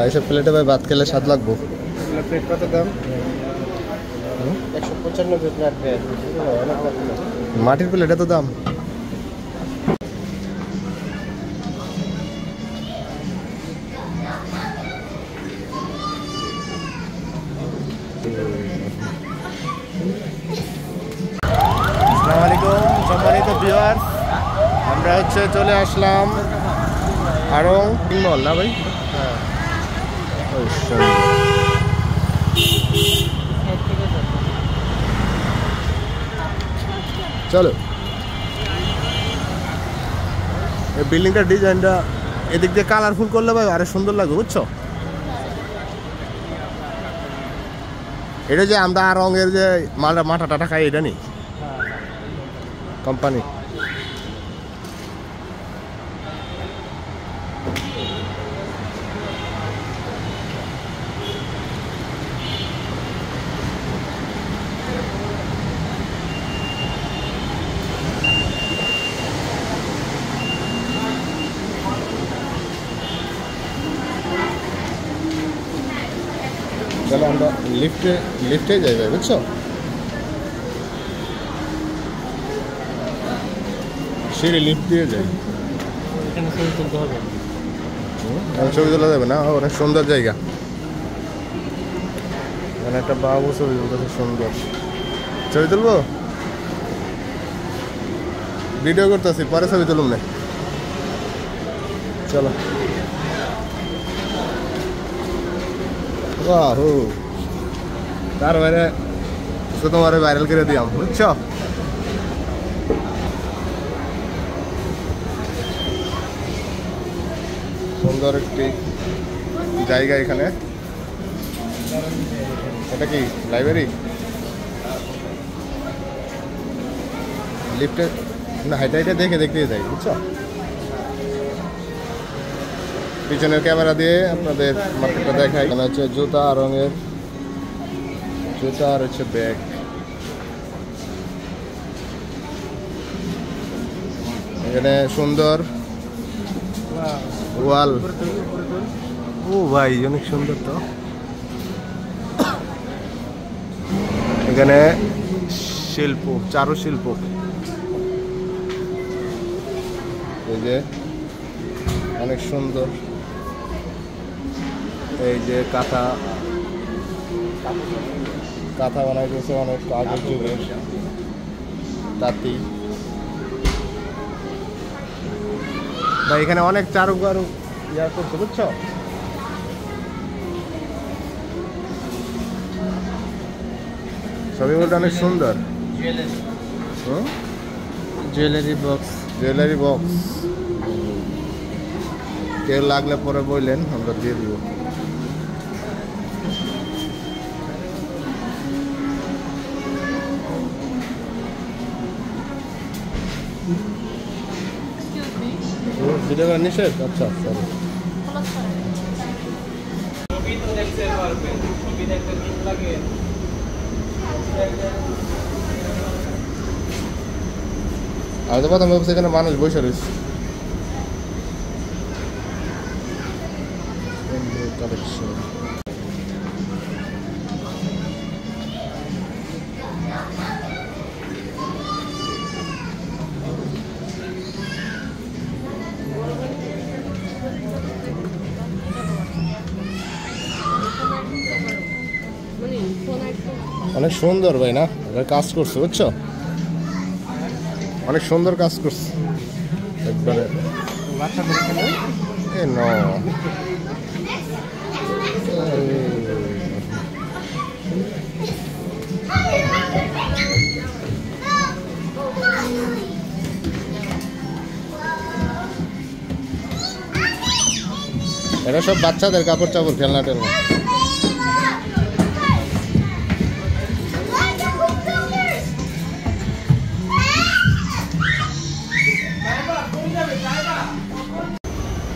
এইসব প্লেটে ভাই ভাত খেলে স্বাদ লাগবো। প্লেট কত দাম? 195 প্লেট। মাটির প্লেট এত দাম? আসসালামু আলাইকুম সম্মানিত ভিউয়ার্স, আমরা চলে আসলাম আড়ং মল না ভাই? হ্যাঁ, চলো। এই বিল্ডিংটার ডিজাইনটা এদিক দিয়ে কালারফুল করলে ভাই আরো সুন্দর লাগবে, বুঝছো? এটা যে আমরা রঙের যে মাথা টাটা খাই, এটা নেই কোম্পানি। চলো আমরা লিফটে যাই ভাই, বুঝছো? সিঁড়ি লিফট দিয়ে যাই। ছবি তোলা যাবে না? অনেক সুন্দর জায়গা, মানে একটা বাবু ছবি তুলতে সুন্দর। ছবি তুলবো? ভিডিও করতেছি, পরে ছবি তুলুম না। চলো। বাহু তার বাইরে তোমার ভাইরাল করে দিলাম, বুঝছো? সুন্দর একটি জায়গা এখানে। এটা কি লাইব্রেরি? লিফটে না, হাইটা দেখে দেখতে যাই, বুঝছো? পিছনের ক্যামেরা দিয়ে আপনাদের মার্কেটটা দেখাই। এখানে হচ্ছে জুতা রঙের জুতা আর হচ্ছে ব্যাগ। এখানে সুন্দর ওয়াল। ও ভাই অনেক সুন্দর তো। এখানে শিল্প, চারুশিল্প। এই যে অনেক সুন্দর, এই যে কাঁথা বানাইতেছে অনেক আগের যুগের তাঁতি। ভাই এখানে অনেক চারুকারু ইয়া করছে, বুঝছো? ছবিগুলো অনেক সুন্দর। জুয়েলারি বক্স কেউ লাগলে পরে বললেন, আমরা দিয়ে দিব। ভিডিও করা নিষেধ? আচ্ছা সরি। আমি তো প্রথম ভাবছি এখানে মানুষ বসে রয়েছে। অনেক সুন্দর ভাই, না কাজ করছে, বুঝছো? অনেক সুন্দর কাজ করছে একবারে। এটা সব বাচ্চাদের কাপড় চাপড়, খেলনা টেলনা।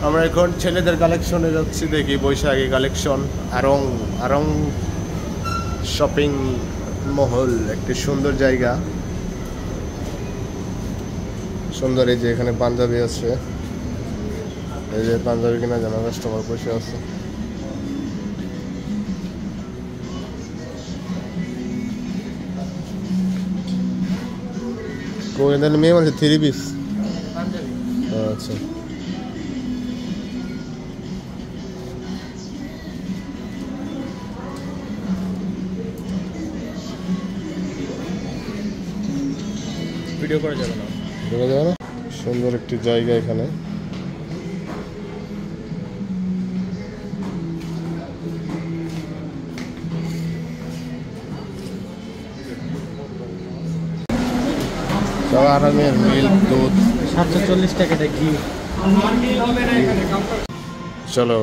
আমরা এখন ছেলেদের কালেকশনে যাচ্ছি, দেখি বৈশাখী কালেকশন। আরং শপিং মহল একটি সুন্দর জায়গা, সুন্দর। এই যে এখানে পাঞ্জাবি আছে, এই যে পাঞ্জাবি কিনা যেন কাস্টমার বসে আছে। মেয়ে বলছে 3 পিস। আচ্ছা ভিডিও করা যাবে না, দেখা যাবে না। সুন্দর একটি জায়গা এখানে। আরামের মিল্ক দুধ 740 টাকাটা ঘি। চলো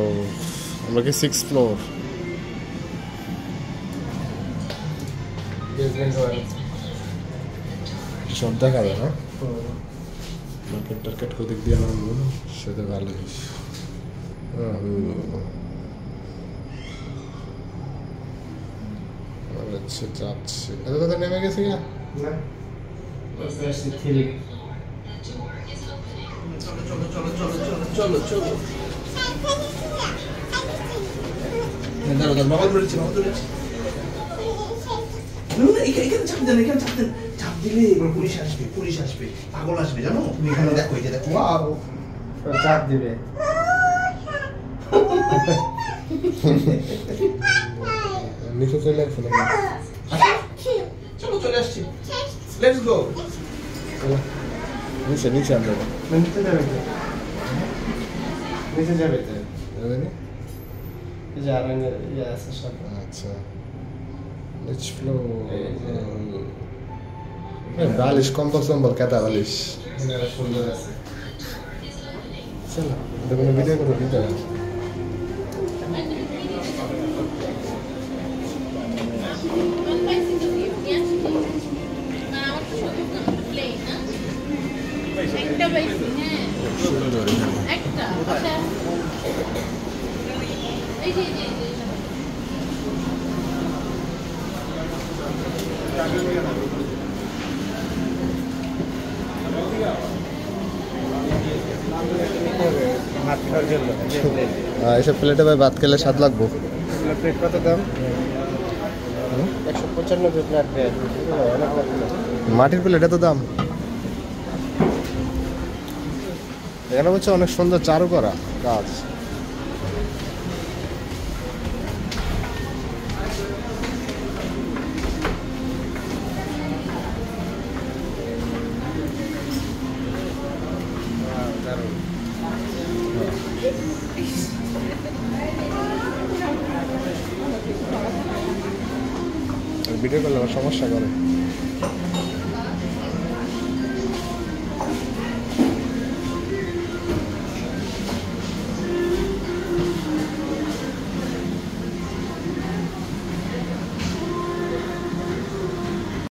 আমরা কি 6 ফ্লোর। সব দেখা যায় না, মার্কেট টার্কেট কোদিক দিয়ে নামবো সেটা ভালো জিনিস। আচ্ছা যাচ্ছে এত কথা নেমে গেছে গা। চাপ দিলে এবার পুলিশ আসবে পাগল আসবে জানো। তুমি এখানে দেখো, এই যে দেখো, চাপ দিবে। নিচে চলে আসছে না, চলো চলে আসছি, লেটস গো। নিচে নিচে আমরা নিচে যাবে তো, নিচে যাবে তো। এই যে আরাঙ্গের ইয়ে আছে সাথে। আচ্ছা লেটস ফ্লো। বালিশ কম্বল সম্বল কাটা বালিশ এখানে সুন্দর আছে। চলো দেখুন ভিডিও করে দিতে হবে। একটা পাইছি, হ্যাঁ সুন্দর একটা। আচ্ছা এই যে ভাত খাওয়ার জন্য এসব প্লেটে ভাই ভাত খেলে স্বাদ লাগবো। প্লেট কত দাম? 195 প্লেট প্লেট। মাটির প্লেট এত দাম? এখানে হচ্ছে অনেক সুন্দর চারু করা কাজ। ভিডিও করলে আমার সমস্যা করে।